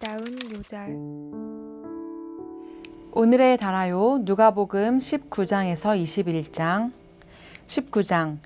아름다운 요절. 오늘의 달아요. 누가복음 19장에서 21장. 19장.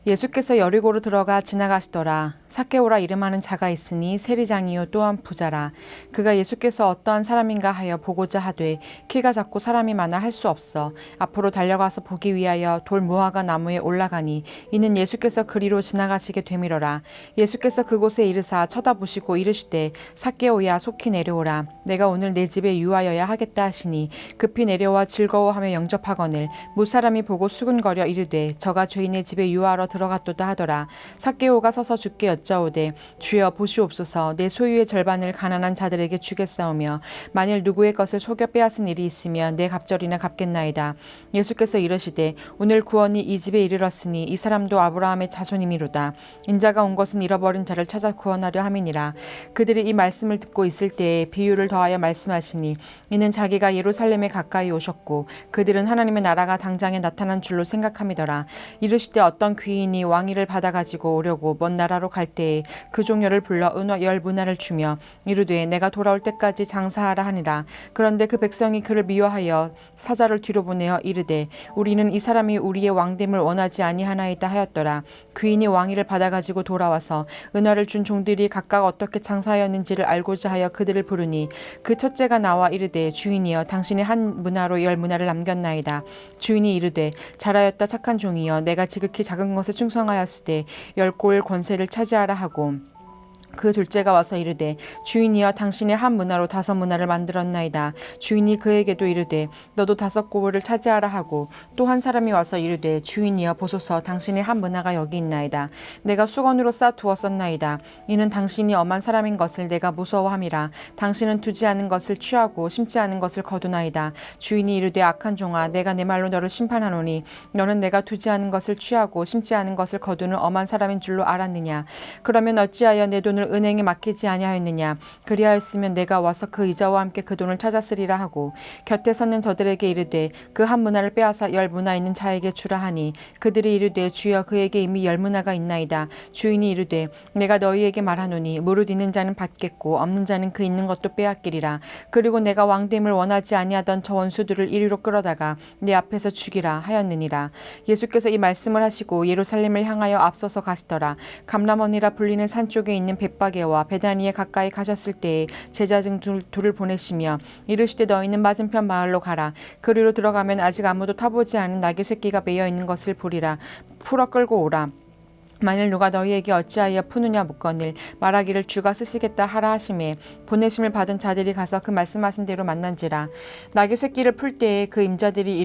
예수께서 여리고로 들어가 지나가시더라. 삭개오라 이름하는 자가 있으니 세리장이요 또한 부자라. 그가 예수께서 어떠한 사람인가 하여 보고자 하되 키가 작고 사람이 많아 할 수 없어 앞으로 달려가서 보기 위하여 돌 무화과 나무에 올라가니 이는 예수께서 그리로 지나가시게 되밀어라. 예수께서 그곳에 이르사 쳐다보시고 이르시되 삭개오야 속히 내려오라. 내가 오늘 내 집에 유하여야 하겠다 하시니 급히 내려와 즐거워하며 영접하거늘 무사람이 보고 수군거려 이르되 저가 죄인의 집에 유하러 들어갔도다 하더라. 삭개오가 서서 주께 여짜오되 주여 보시옵소서 내 소유의 절반을 가난한 자들에게 주겠사오며 만일 누구의 것을 속여 빼앗은 일이 있으면 내 갑절이나 갚겠나이다. 예수께서 이르시되 오늘 구원이 이 집에 이르렀으니 이 사람도 아브라함의 자손이미로다. 인자가 온 것은 잃어버린 자를 찾아 구원하려 함이니라. 그들이 이 말씀을 듣고 있을 때에 비유를 더하여 말씀하시니 이는 자기가 예루살렘에 가까이 오셨고 그들은 하나님의 나라가 당장에 나타난 줄로 생각함이더라. 이르시되 어떤 귀인이 왕위를 받아가지고 오려고 먼 나라로 갈 때에 그 종려를 불러 은화 열 문화를 주며 이르되 내가 돌아올 때까지 장사하라 하니라. 그런데 그 백성이 그를 미워하여 사자를 뒤로 보내어 이르되 우리는 이 사람이 우리의 왕됨을 원하지 아니하나이다 하였더라. 귀인이 왕위를 받아가지고 돌아와서 은화를 준 종들이 각각 어떻게 장사하였는지를 알고자 하여 그들을 부르니 그 첫째가 나와 이르되 주인이여 당신의 한 문화로 열 문화를 남겼나이다. 주인이 이르되 잘하였다 착한 종이여 내가 지극히 작은 것에 충성하였으되 열 골 권세를 차지하라 하고 그 둘째가 와서 이르되 주인이여 당신의 한 문화로 5 문화를 만들었나이다. 주인이 그에게도 이르되 너도 5 골을 차지하라 하고 또 한 사람이 와서 이르되 주인이여 보소서 당신의 한 문화가 여기 있나이다. 내가 수건으로 싸 두었었나이다. 이는 당신이 엄한 사람인 것을 내가 무서워함이라. 당신은 두지 않은 것을 취하고 심지 않은 것을 거두나이다. 주인이 이르되 악한 종아 내가 내 말로 너를 심판하노니 너는 내가 두지 않은 것을 취하고 심지 않은 것을 거두는 엄한 사람인 줄로 알았느냐. 그러면 어찌하여 내 돈을 은행에 맡기지 아니하였느냐. 그리하였으면 내가 와서 그 이자와 함께 그 돈을 찾았으리라 하고 곁에 섰는 저들에게 이르되 그 한 문화를 빼앗아 10 문화 있는 자에게 주라 하니 그들이 이르되 주여 그에게 이미 10 문화가 있나이다. 주인이 이르되 내가 너희에게 말하노니 무릇 있는 자는 받겠고 없는 자는 그 있는 것도 빼앗기리라. 그리고 내가 왕됨을 원하지 아니하던 저 원수들을 이리로 끌어다가 내 앞에서 죽이라 하였느니라. 예수께서 이 말씀을 하시고 예루살렘을 향하여 앞서서 가시더라. 감람원이라 불리는 산 쪽에 있는 벳바게와 베다니에 가까이 가셨을 때에 제자 중 둘을 보내시며 이르시되 너희는 맞은편 마을로 가라. 그리로 들어가면 아직 아무도 타보지 않은 나귀 새끼가 매여 있는 것을 보리라. 풀어 끌고 오라. 만일 누가 너희에게 어찌하여 푸느냐 묻거늘 말하기를 주가 쓰시겠다 하라 하시매 보내심을 받은 자들이 가서 그 말씀하신 대로 만난지라. 나귀 새끼를 풀 때에 그 임자들이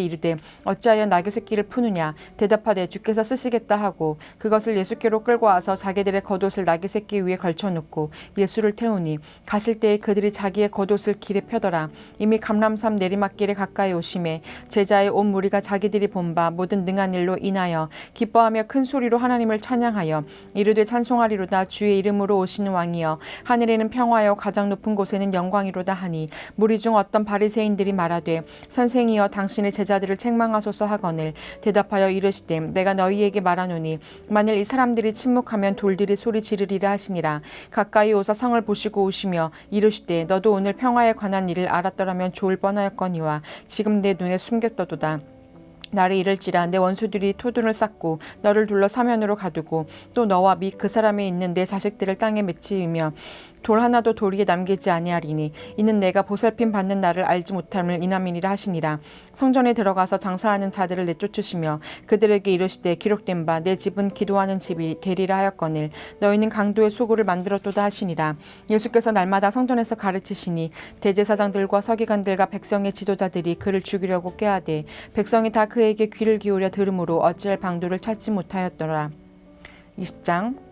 이르되 어찌하여 나귀 새끼를 푸느냐 대답하되 주께서 쓰시겠다 하고 그것을 예수께로 끌고 와서 자기들의 겉옷을 나귀 새끼 위에 걸쳐놓고 예수를 태우니 가실 때에 그들이 자기의 겉옷을 길에 펴더라. 이미 감람산 내리막길에 가까이 오심에 제자의 온 무리가 자기들이 본 바 모든 능한 일로 인하여 기뻐하며 큰 소리로 하나님을 찬양하여 이르되 찬송하리로다. 주의 이름으로 오시는 왕이여 하늘에는 평화여 가장 높은 곳에는 영광이로다 하니 무리 중 어떤 바리새인들이 말하되 선생이여 당신의 제자들을 책망하소서 하거늘 대답하여 이르시되 내가 너희에게 말하노니 만일 이 사람들이 침묵하면 돌들이 소리 지르리라 하시니라. 가까이 오사 성을 보시고 오시며 이르시되 너도 오늘 평화에 관한 일을 알았더라면 좋을 뻔하였거니와 지금 내 눈에 숨겼도다. 날이 이를지라 내 원수들이 토둔을 쌓고 너를 둘러 사면으로 가두고 또 너와 및 그 사람에 있는 내 자식들을 땅에 맺히며 돌 하나도 도리에 남기지 아니하리니 이는 내가 보살핌 받는 나를 알지 못함을 인함이니라 하시니라. 성전에 들어가서 장사하는 자들을 내쫓으시며 그들에게 이르시되 기록된 바 내 집은 기도하는 집이 되리라 하였거늘 너희는 강도의 소굴을 만들었도다 하시니라. 예수께서 날마다 성전에서 가르치시니 대제사장들과 서기관들과 백성의 지도자들이 그를 죽이려고 꾀하되 백성이 다 그에게 귀를 기울여 들으므로 어찌할 방도를 찾지 못하였더라. 20장.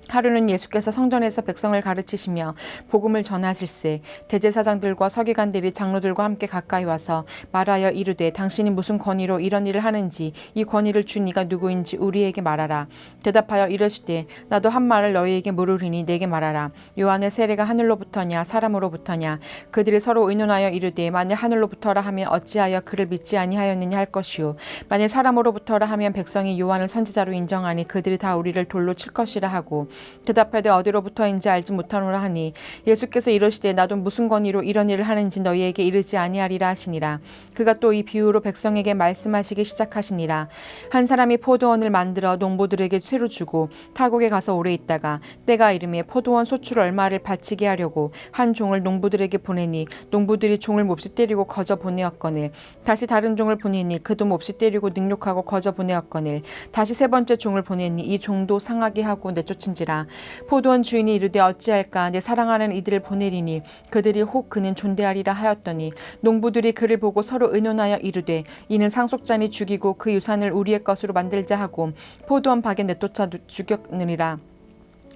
하루는 예수께서 성전에서 백성을 가르치시며 복음을 전하실세 대제사장들과 서기관들이 장로들과 함께 가까이 와서 말하여 이르되 당신이 무슨 권위로 이런 일을 하는지 이 권위를 준 이가 누구인지 우리에게 말하라. 대답하여 이르시되 나도 한 말을 너희에게 물으리니 내게 말하라. 요한의 세례가 하늘로부터냐 사람으로부터냐. 그들이 서로 의논하여 이르되 만일 하늘로부터라 하면 어찌하여 그를 믿지 아니하였느냐 할 것이요 만일 사람으로부터라 하면 백성이 요한을 선지자로 인정하니 그들이 다 우리를 돌로 칠 것이라 하고 대답하되 어디로부터인지 알지 못하노라 하니 예수께서 이르시되 나도 무슨 권위로 이런 일을 하는지 너희에게 이르지 아니하리라 하시니라. 그가 또 이 비유로 백성에게 말씀하시기 시작하시니라. 한 사람이 포도원을 만들어 농부들에게 쇠로 주고 타국에 가서 오래 있다가 때가 이르매 포도원 소출 얼마를 바치게 하려고 한 종을 농부들에게 보내니 농부들이 종을 몹시 때리고 거저 보내었거늘 다시 다른 종을 보내니 그도 몹시 때리고 능욕하고 거저 보내었거늘 다시 세 번째 종을 보내니 이 종도 상하게 하고 내쫓은지라. 포도원 주인이 이르되 어찌할까 내 사랑하는 이들을 보내리니 그들이 혹 그는 존대하리라 하였더니 농부들이 그를 보고 서로 의논하여 이르되 이는 상속자니 죽이고 그 유산을 우리의 것으로 만들자 하고 포도원 밖에 내쫓아 죽였느니라.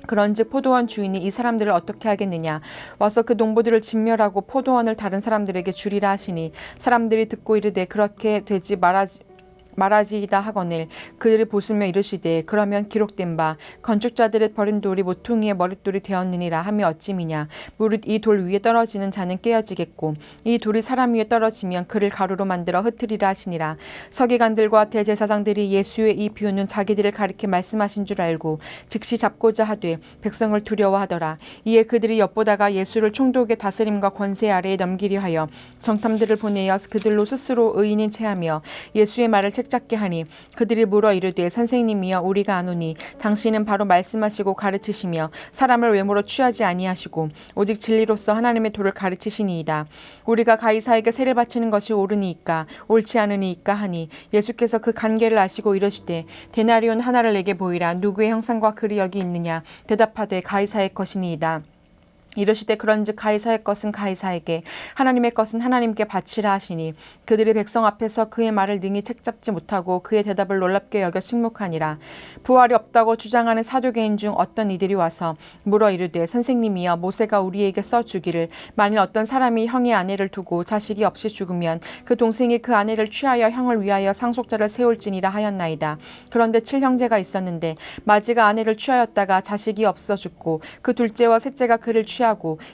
그런즉 포도원 주인이 이 사람들을 어떻게 하겠느냐 와서 그 농부들을 진멸하고 포도원을 다른 사람들에게 주리라 하시니 사람들이 듣고 이르되 그렇게 되지 말하지이다 하거늘 그들을 보시며 이르시되 그러면 기록된 바 건축자들의 버린 돌이 모퉁이의 머릿돌이 되었느니라 하며 어찌미냐 무릇 이 돌 위에 떨어지는 자는 깨어지겠고 이 돌이 사람 위에 떨어지면 그를 가루로 만들어 흩으리라 하시니라. 서기관들과 대제사장들이 예수의 이 비유는 자기들을 가리켜 말씀하신 줄 알고 즉시 잡고자 하되 백성을 두려워하더라. 이에 그들이 엿보다가 예수를 총독의 다스림과 권세 아래에 넘기려 하여 정탐들을 보내어 그들로 스스로 의인인 체하며 예수의 말을 책잡게 하니 그들이 물어 이르되 선생님이여 우리가 아노니 당신은 바로 말씀하시고 가르치시며 사람을 외모로 취하지 아니하시고 오직 진리로서 하나님의 도를 가르치시니이다. 우리가 가이사에게 세를 바치는 것이 옳으니이까 옳지 않으니이까 하니 예수께서 그 관계를 아시고 이르시되 데나리온 하나를 내게 보이라. 누구의 형상과 글이 여기 있느냐 대답하되 가이사의 것이니이다. 이르시되 그런즉 가이사의 것은 가이사에게 하나님의 것은 하나님께 바치라 하시니 그들이 백성 앞에서 그의 말을 능히 책잡지 못하고 그의 대답을 놀랍게 여겨 식묵하니라. 부활이 없다고 주장하는 사두개인 중 어떤 이들이 와서 물어 이르되 선생님이여 모세가 우리에게 써주기를 만일 어떤 사람이 형의 아내를 두고 자식이 없이 죽으면 그 동생이 그 아내를 취하여 형을 위하여 상속자를 세울지니라 하였나이다. 그런데 7형제가 있었는데 마지가 아내를 취하였다가 자식이 없어 죽고 그 둘째와 셋째가 그를 취하고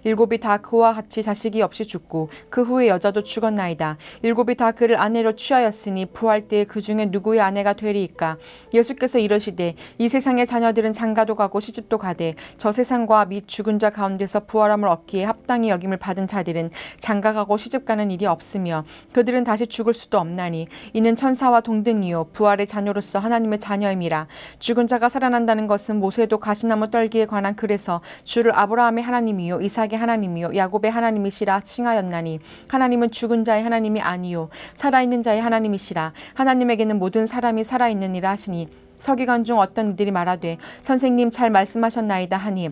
7이 다 그와 같이 자식이 없이 죽고 그 후에 여자도 죽었나이다. 7이 다 그를 아내로 취하였으니 부활 때에 그 중에 누구의 아내가 되리이까. 예수께서 이르시되 이 세상의 자녀들은 장가도 가고 시집도 가되 저 세상과 및 죽은 자 가운데서 부활함을 얻기에 합당히 여김을 받은 자들은 장가가고 시집가는 일이 없으며 그들은 다시 죽을 수도 없나니 이는 천사와 동등이요 부활의 자녀로서 하나님의 자녀임이라. 죽은 자가 살아난다는 것은 모세도 가시나무 떨기에 관한 글에서 주를 아브라함의 하나님이요 이삭의 하나님이요 야곱의 하나님이시라 칭하였나니 하나님은 죽은 자의 하나님이 아니요 살아있는 자의 하나님이시라. 하나님에게는 모든 사람이 살아있느니라 하시니 서기관 중 어떤 이들이 말하되 선생님 잘 말씀하셨나이다 하니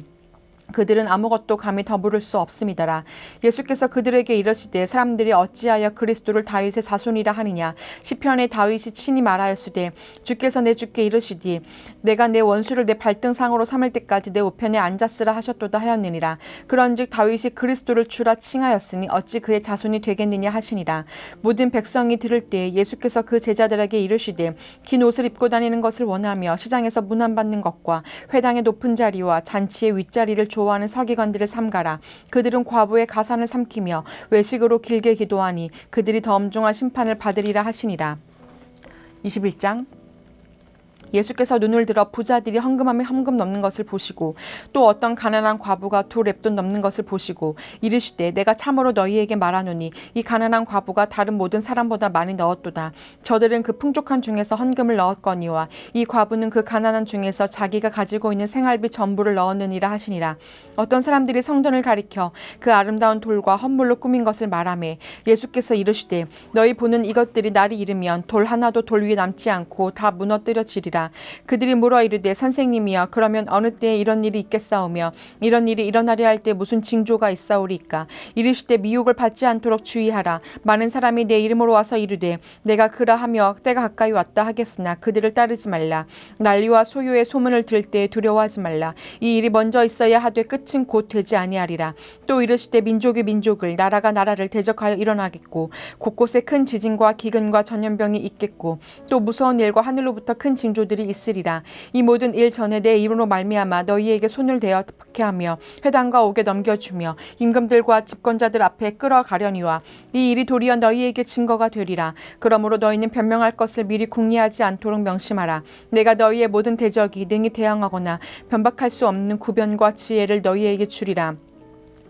그들은 아무것도 감히 더 물을 수 없음이더라. 예수께서 그들에게 이르시되 사람들이 어찌하여 그리스도를 다윗의 자손이라 하느냐. 시편에 다윗이 친히 말하였으되 주께서 내 주께 이르시되 내가 내 원수를 내 발등상으로 삼을 때까지 내 우편에 앉았으라 하셨도다 하였느니라. 그런즉 다윗이 그리스도를 주라 칭하였으니 어찌 그의 자손이 되겠느냐 하시니라. 모든 백성이 들을 때 예수께서 그 제자들에게 이르시되 긴 옷을 입고 다니는 것을 원하며 시장에서 문안받는 것과 회당의 높은 자리와 잔치의 윗자리를 좋아하는 서기관들을 삼가라. 그들은 과부의 가산을 삼키며 외식으로 길게 기도하니 그들이 더 엄중한 심판을 받으리라 하시니라. 21장 예수께서 눈을 들어 부자들이 헌금함에 헌금 넘는 것을 보시고 또 어떤 가난한 과부가 2렙돈 넘는 것을 보시고 이르시되 내가 참으로 너희에게 말하노니 이 가난한 과부가 다른 모든 사람보다 많이 넣었도다. 저들은 그 풍족한 중에서 헌금을 넣었거니와 이 과부는 그 가난한 중에서 자기가 가지고 있는 생활비 전부를 넣었느니라 하시니라. 어떤 사람들이 성전을 가리켜 그 아름다운 돌과 헌물로 꾸민 것을 말하매 예수께서 이르시되 너희 보는 이것들이 날이 이르면 돌 하나도 돌 위에 남지 않고 다 무너뜨려지리라. 그들이 물어 이르되 선생님이여 그러면 어느 때에 이런 일이 있겠사오며 이런 일이 일어나려 할 때 무슨 징조가 있사오리까. 이르시되 미혹을 받지 않도록 주의하라. 많은 사람이 내 이름으로 와서 이르되 내가 그라 하며 때가 가까이 왔다 하겠으나 그들을 따르지 말라. 난리와 소요의 소문을 들을 때에 두려워하지 말라. 이 일이 먼저 있어야 하되 끝은 곧 되지 아니하리라. 또 이르시되 민족이 민족을 나라가 나라를 대적하여 일어나겠고 곳곳에 큰 지진과 기근과 전염병이 있겠고 또 무서운 일과 하늘로부터 큰 징조 장로들이 있으리라. 이 모든 일 전에 내 이름으로 말미암아 너희에게 손을 대어 박해하며 회당과 옥에 넘겨주며 임금들과 집권자들 앞에 끌어가려니와 이 일이 도리어 너희에게 증거가 되리라. 그러므로 너희는 변명할 것을 미리 궁리하지 않도록 명심하라. 내가 너희의 모든 대적이 능히 대항하거나 변박할 수 없는 구변과 지혜를 너희에게 주리라.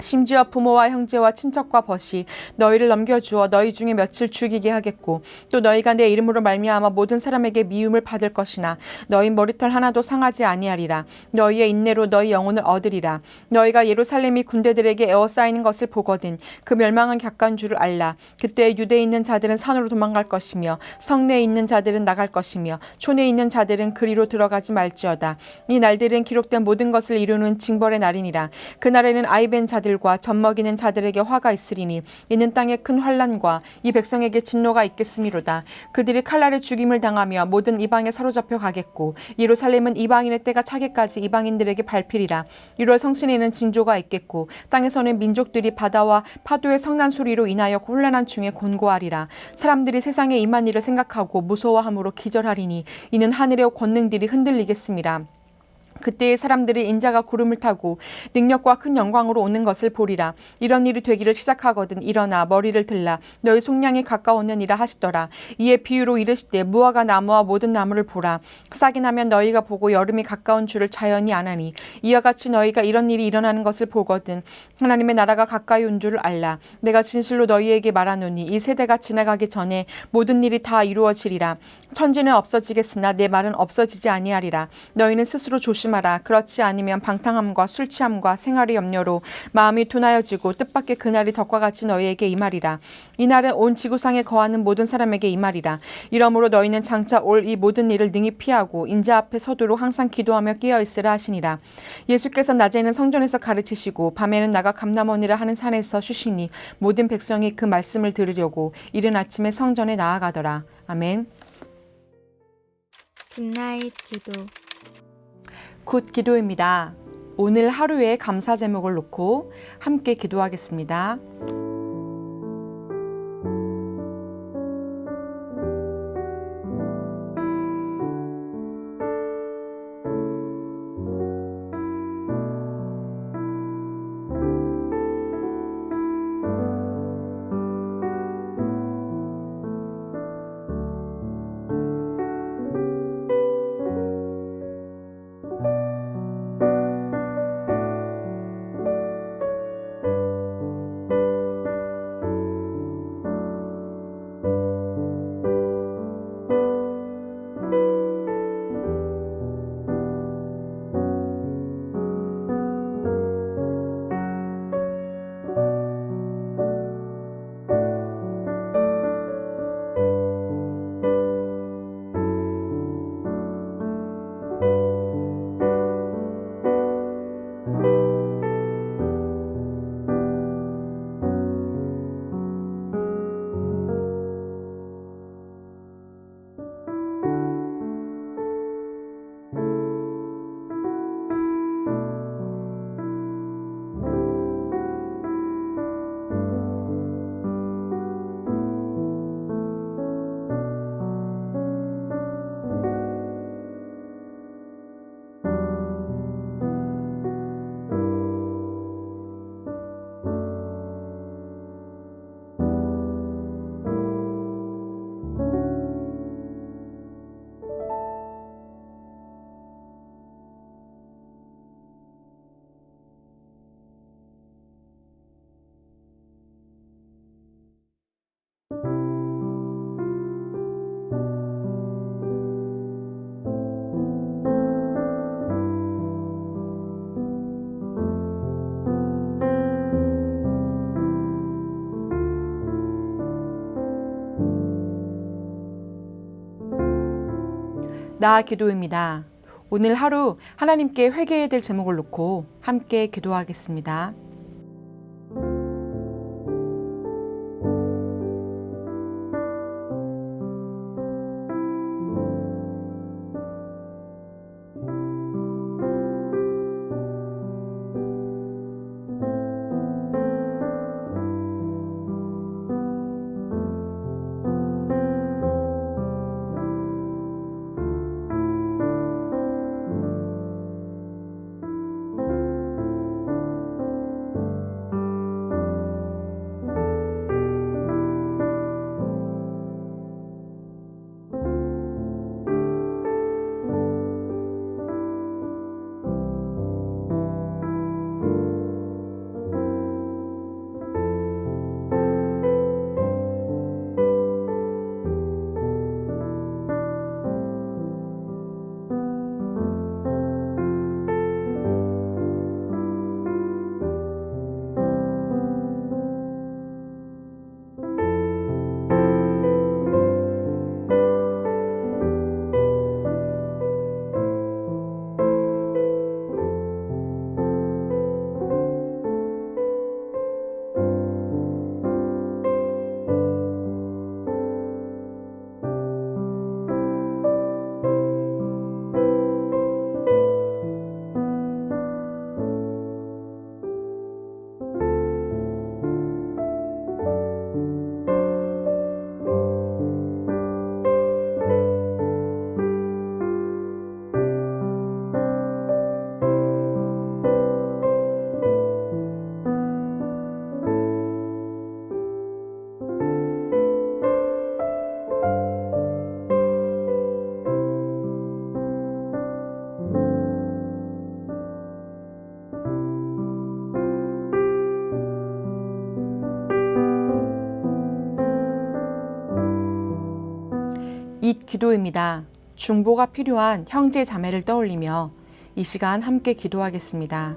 심지어 부모와 형제와 친척과 벗이 너희를 넘겨주어 너희 중에 며칠 죽이게 하겠고 또 너희가 내 이름으로 말미암아 모든 사람에게 미움을 받을 것이나 너희 머리털 하나도 상하지 아니하리라. 너희의 인내로 너희 영혼을 얻으리라. 너희가 예루살렘이 군대들에게 에워싸이는 것을 보거든 그 멸망은 가까운 줄을 알라. 그때 유대에 있는 자들은 산으로 도망갈 것이며 성내에 있는 자들은 나갈 것이며 촌에 있는 자들은 그리로 들어가지 말지어다. 이 날들은 기록된 모든 것을 이루는 징벌의 날이니라. 그날에는 아이벤 자들 과 젖먹이는 자들에게 화가 있으리니 이는 땅에 큰 환난과 이 백성에게 진노가 있겠음이로다. 그들이 칼날에 죽임을 당하며 모든 이방에 사로잡혀 가겠고 예루살렘은 이방인의 때가 차기까지 이방인들에게 밟히리라. 1월 성신에는 징조가 있겠고 땅에서는 민족들이 바다와 파도의 성난 소리로 인하여 혼란한 중에 곤고하리라. 사람들이 세상에 임한 일을 생각하고 무서워함으로 기절하리니 이는 하늘의 권능들이 흔들리겠음이라. 그때의 사람들이 인자가 구름을 타고 능력과 큰 영광으로 오는 것을 보리라. 이런 일이 되기를 시작하거든 일어나 머리를 들라. 너희 속량이 가까웠느니라 하시더라. 이에 비유로 이르시되 무화과 나무와 모든 나무를 보라. 싹이 나면 너희가 보고 여름이 가까운 줄을 자연히 아나니 이와 같이 너희가 이런 일이 일어나는 것을 보거든 하나님의 나라가 가까이 온 줄을 알라. 내가 진실로 너희에게 말하노니 이 세대가 지나가기 전에 모든 일이 다 이루어지리라. 천지는 없어지겠으나 내 말은 없어지지 아니하리라. 너희는 스스로 조심하라. 그렇지 않으면 방탕함과 술 취함과 생활의 염려로 마음이 둔하여지고 뜻밖의 그날이 덕과 같이 너희에게 임하리라. 이날은 온 지구상에 거하는 모든 사람에게 임하리라. 이러므로 너희는 장차 올 이 모든 일을 능히 피하고 인자 앞에 서도록 항상 기도하며 깨어있으라 하시니라. 예수께서 낮에는 성전에서 가르치시고 밤에는 나가 감람원이라 하는 산에서 쉬시니 모든 백성이 그 말씀을 들으려고 이른 아침에 성전에 나아가더라. 아멘. 굿나잇 기도. 굿 기도입니다. 오늘 하루의 감사 제목을 놓고 함께 기도하겠습니다. 나 기도입니다. 오늘 하루 하나님께 회개해야 될 제목을 놓고 함께 기도하겠습니다. 이 기도입니다. 중보가 필요한 형제 자매를 떠올리며 이 시간 함께 기도하겠습니다.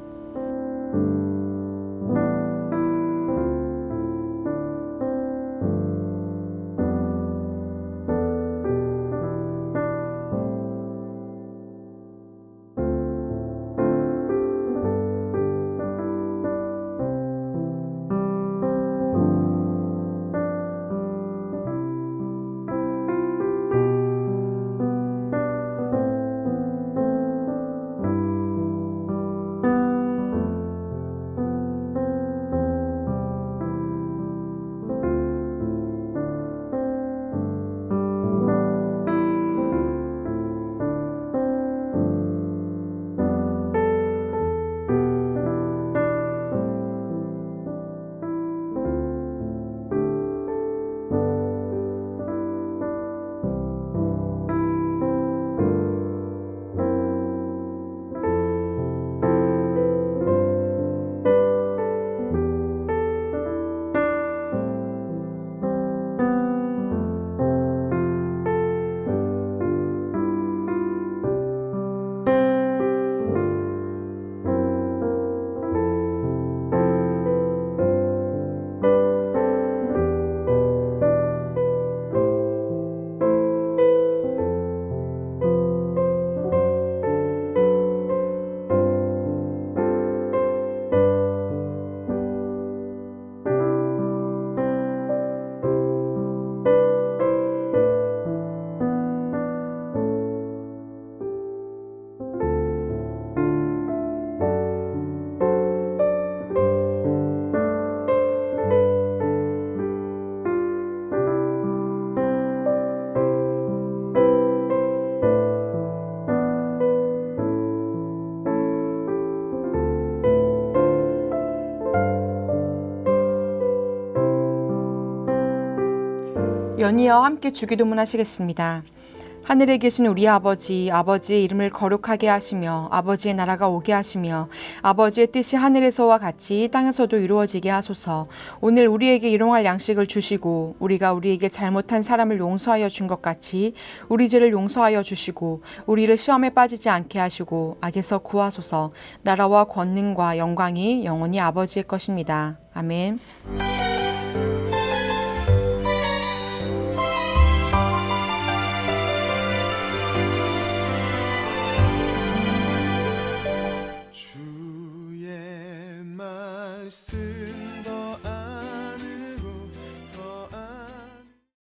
연이어 함께 주기도문 하시겠습니다. 하늘에 계신 우리 아버지의 이름을 거룩하게 하시며 아버지의 나라가 오게 하시며 아버지의 뜻이 하늘에서와 같이 땅에서도 이루어지게 하소서. 오늘 우리에게 일용할 양식을 주시고 우리가 우리에게 잘못한 사람을 용서하여 준 것 같이 우리 죄를 용서하여 주시고 우리를 시험에 빠지지 않게 하시고 악에서 구하소서. 나라와 권능과 영광이 영원히 아버지의 것입니다. 아멘. 주의 말씀